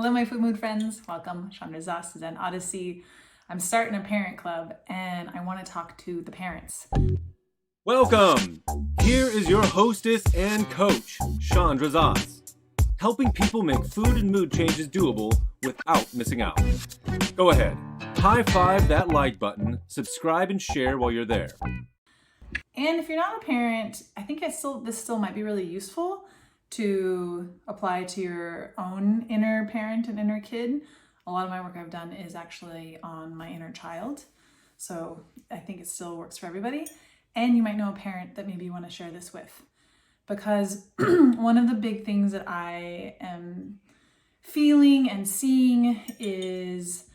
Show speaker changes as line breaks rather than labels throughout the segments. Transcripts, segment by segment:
Hello, my food mood friends. Welcome. Chandra's Zen Odyssey. I'm starting a parent club and I want to talk to the parents.
Welcome! Here is your hostess and coach, Chandra Zas, helping people make food and mood changes doable without missing out. Go ahead, high five that like button, subscribe and share while you're there.
And if you're not a parent, I think this still might be really useful to apply to your own inner parent and inner kid. A lot of my work I've done is actually on my inner child. So I think it still works for everybody. And you might know a parent that maybe you want to share this with. Because one of the big things that I am feeling and seeing is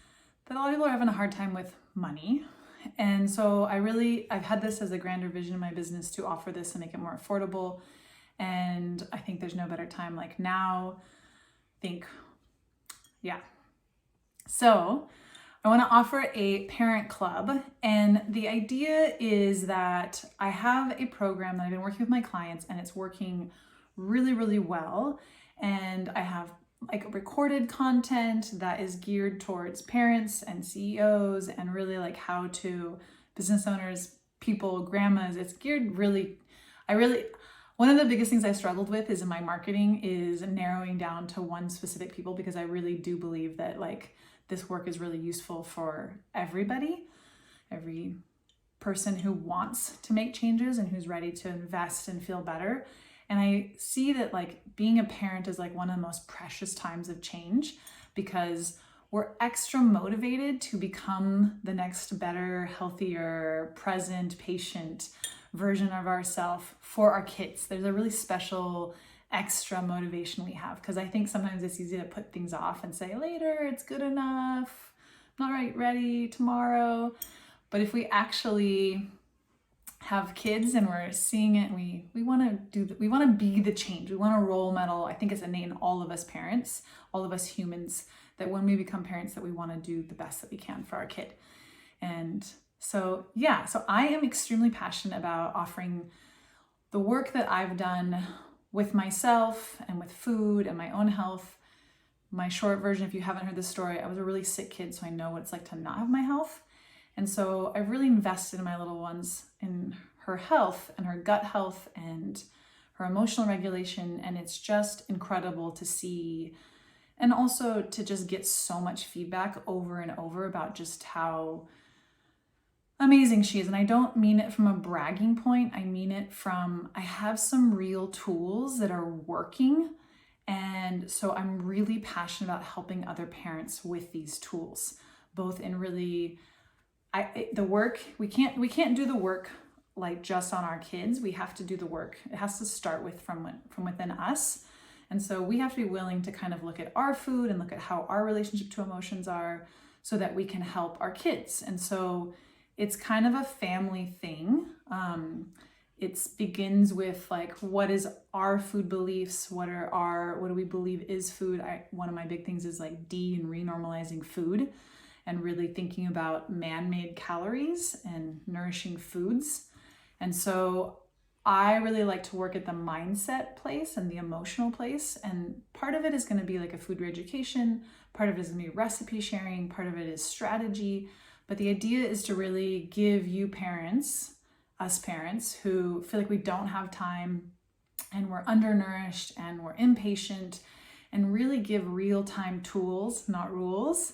that a lot of people are having a hard time with money. And so I've had this as a grander vision in my business to offer this and make it more affordable. And I think there's no better time like now. So I want to offer a parent club. And the idea is that I have a program that I've been working with my clients and it's working really, really well. And I have like recorded content that is geared towards parents and CEOs and really like how to business owners, people, grandmas. It's geared one of the biggest things I struggled with is in my marketing is narrowing down to one specific people, because I really do believe that like this work is really useful for everybody, every person who wants to make changes and who's ready to invest and feel better. And I see that like being a parent is like one of the most precious times of change, because we're extra motivated to become the next better, healthier, present, patient version of ourselves for our kids. There's a really special extra motivation we have, because I think sometimes it's easy to put things off and say later, it's good enough, I'm not ready tomorrow. But if we actually have kids and we're seeing it, and we want to be the change, we want to role model. I think it's innate in all of us parents, all of us humans, that when we become parents that we want to do the best that we can for our kid. And so I am extremely passionate about offering the work that I've done with myself and with food and my own health. My short version, if you haven't heard this story, I was a really sick kid, so I know what it's like to not have my health. And so I've really invested in my little ones, in her health and her gut health and her emotional regulation. And it's just incredible to see, and also to just get so much feedback over and over about just how amazing she is. And I don't mean it from a bragging point. I mean it from, I have some real tools that are working. And so I'm really passionate about helping other parents with these tools, both in really, we can't do the work like just on our kids. We have to do the work. It has to start with from within us. And so we have to be willing to kind of look at our food and look at how our relationship to emotions are, so that we can help our kids. And so it's kind of a family thing. It begins with like, what is our food beliefs? What do we believe is food? One of my big things is like and renormalizing food, and really thinking about man-made calories and nourishing foods. And so I really like to work at the mindset place and the emotional place. And part of it is going to be like a food re-education. Part of it is going to be recipe sharing. Part of it is strategy. But the idea is to really give you parents, us parents who feel like we don't have time and we're undernourished and we're impatient, and really give real-time tools, not rules,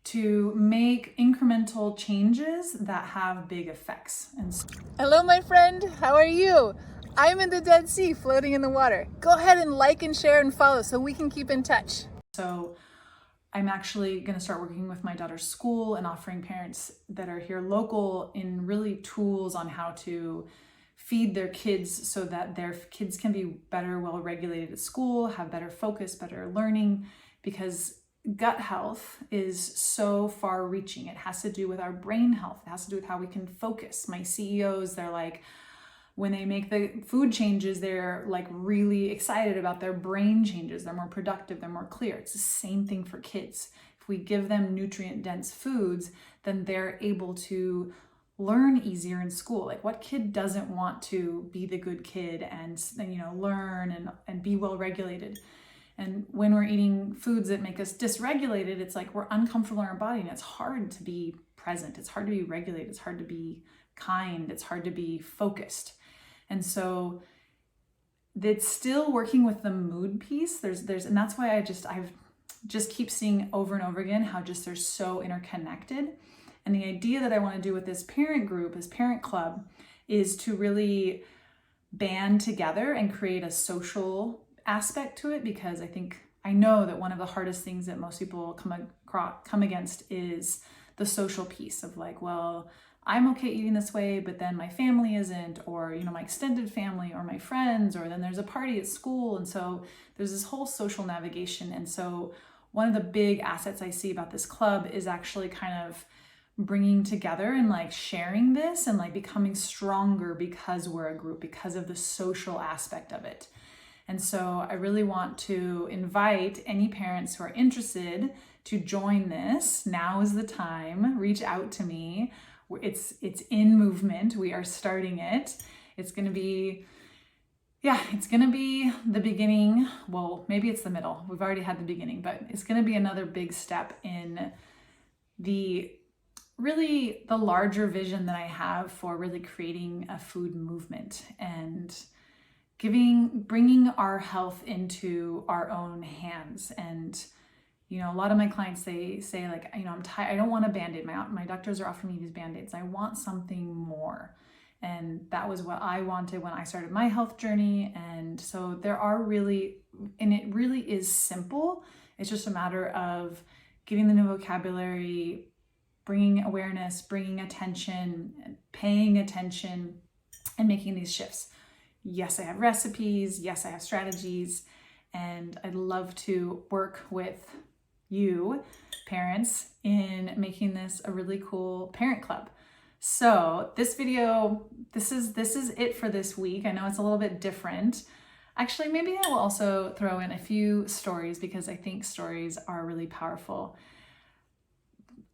to make incremental changes that have big effects.
Hello, my friend. How are you? I'm in the Dead Sea, floating in the water. Go ahead and like and share and follow so we can keep in touch.
So I'm actually going to start working with my daughter's school and offering parents that are here local in really tools on how to feed their kids so that their kids can be better, well regulated at school, have better focus, better learning, because gut health is so far reaching. It has to do with our brain health. It has to do with how we can focus. My CEOs, they're like, when they make the food changes, they're like really excited about their brain changes. They're more productive, they're more clear. It's the same thing for kids. If we give them nutrient dense foods, then they're able to learn easier in school. Like, what kid doesn't want to be the good kid and learn and be well regulated? And when we're eating foods that make us dysregulated, it's like we're uncomfortable in our body, and it's hard to be present. It's hard to be regulated. It's hard to be kind. It's hard to be focused. And so it's still working with the mood piece. And that's why I've just keep seeing over and over again how just they're so interconnected. And the idea that I want to do with this parent group, this parent club, is to really band together and create a social aspect to it, because I know that one of the hardest things that most people come against is the social piece of like, well, I'm okay eating this way, but then my family isn't, or, you know, my extended family or my friends, or then there's a party at school. And so there's this whole social navigation. And so one of the big assets I see about this club is actually kind of bringing together and like sharing this and like becoming stronger because we're a group, because of the social aspect of it. And so I really want to invite any parents who are interested to join this. Now is the time. Reach out to me. It's in movement. We are starting it. It's going to be the beginning. Well, maybe it's the middle. We've already had the beginning, but it's going to be another big step in the larger vision that I have for really creating a food movement and bringing our health into our own hands. And you know, a lot of my clients, they say like, you know, I'm tired. I don't want a Band-Aid. My doctors are offering me these Band-Aids. I want something more. And that was what I wanted when I started my health journey. And so it really is simple. It's just a matter of getting the new vocabulary, bringing awareness, bringing attention, paying attention, and making these shifts. Yes, I have recipes. Yes, I have strategies. And I'd love to work with you, parents, in making this a really cool parent club. So this video, this is it for this week. I know it's a little bit different. Actually, maybe I will also throw in a few stories, because I think stories are really powerful.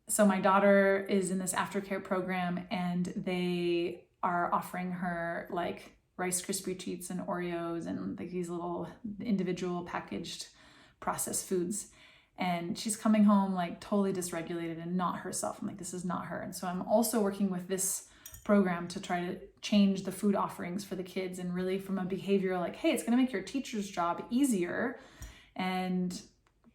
So my daughter is in this aftercare program, and they are offering her like Rice Krispie treats and Oreos and like these little individual packaged processed foods. And she's coming home like totally dysregulated and not herself. I'm like, this is not her. And so I'm also working with this program to try to change the food offerings for the kids, and really from a behavioral, like, hey, it's going to make your teacher's job easier. And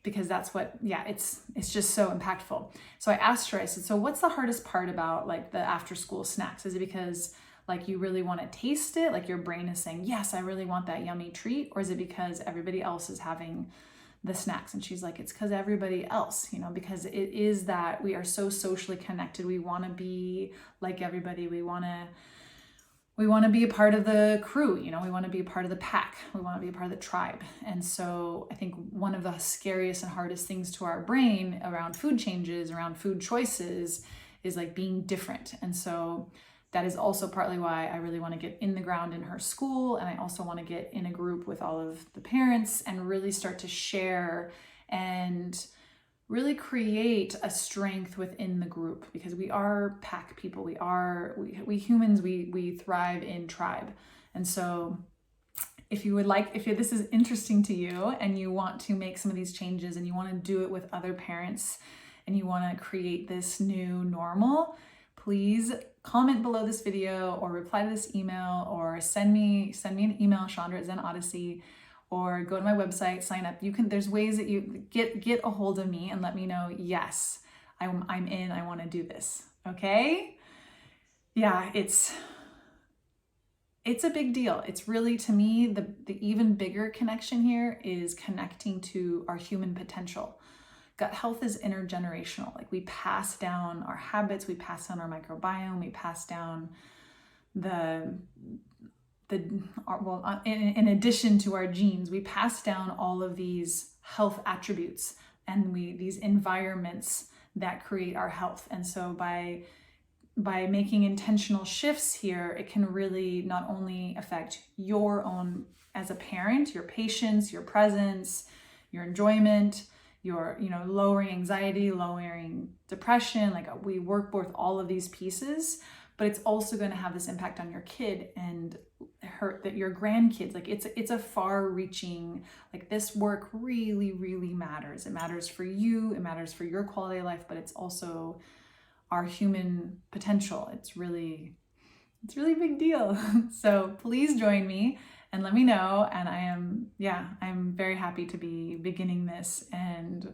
because that's what, it's just so impactful. So I asked her, I said, so what's the hardest part about like the after school snacks? Is it because like you really want to taste it? Like your brain is saying, yes, I really want that yummy treat. Or is it because everybody else is having the snacks? And she's like, it's because everybody else, you know, because it is that we are so socially connected. We want to be like everybody. We want to be a part of the crew, you know, we want to be a part of the pack. We want to be a part of the tribe. And so I think one of the scariest and hardest things to our brain around food changes, around food choices, is like being different. And so that is also partly why I really want to get in the ground in her school. And I also want to get in a group with all of the parents and really start to share and really create a strength within the group, because we are pack people. We humans, we thrive in tribe. And so if this is interesting to you and you want to make some of these changes and you want to do it with other parents and you want to create this new normal, please comment below this video or reply to this email or send me an email, Chandra@Zen-Odyssey, or go to my website, sign up. There's ways that you get a hold of me and let me know, yes, I'm in, I want to do this. Okay? Yeah, it's a big deal. It's really, to me, the even bigger connection here is connecting to our human potential. Gut health is intergenerational. Like we pass down our habits, we pass down our microbiome, we pass down in addition to our genes, we pass down all of these health attributes and these environments that create our health. And so by making intentional shifts here, it can really not only affect your own as a parent, your patience, your presence, your enjoyment, your, lowering anxiety, lowering depression. Like we work with all of these pieces, but it's also going to have this impact on your kid. And that your grandkids, like it's a far reaching, like this work really, really matters. It matters for you, it matters for your quality of life, but it's also our human potential. It's really a big deal. So please join me and let me know. And I'm very happy to be beginning this and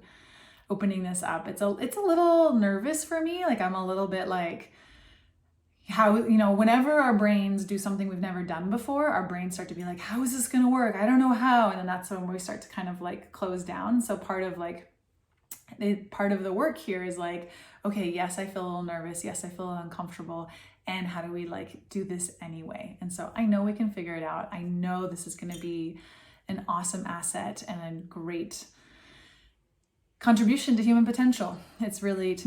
opening this up. It's a little nervous for me. Like I'm a little bit like, how, whenever our brains do something we've never done before, our brains start to be like, how is this going to work? I don't know how. And then that's when we start to kind of like close down. So part of the work here is like, okay, yes, I feel a little nervous. Yes, I feel uncomfortable. And how do we like do this anyway? And so I know we can figure it out. I know this is going to be an awesome asset and a great contribution to human potential. To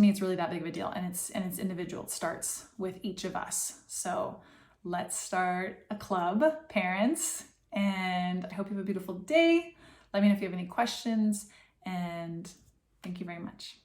me, it's really that big of a deal. And it's individual. It starts with each of us. So let's start a club, parents. And I hope you have a beautiful day. Let me know if you have any questions. And thank you very much.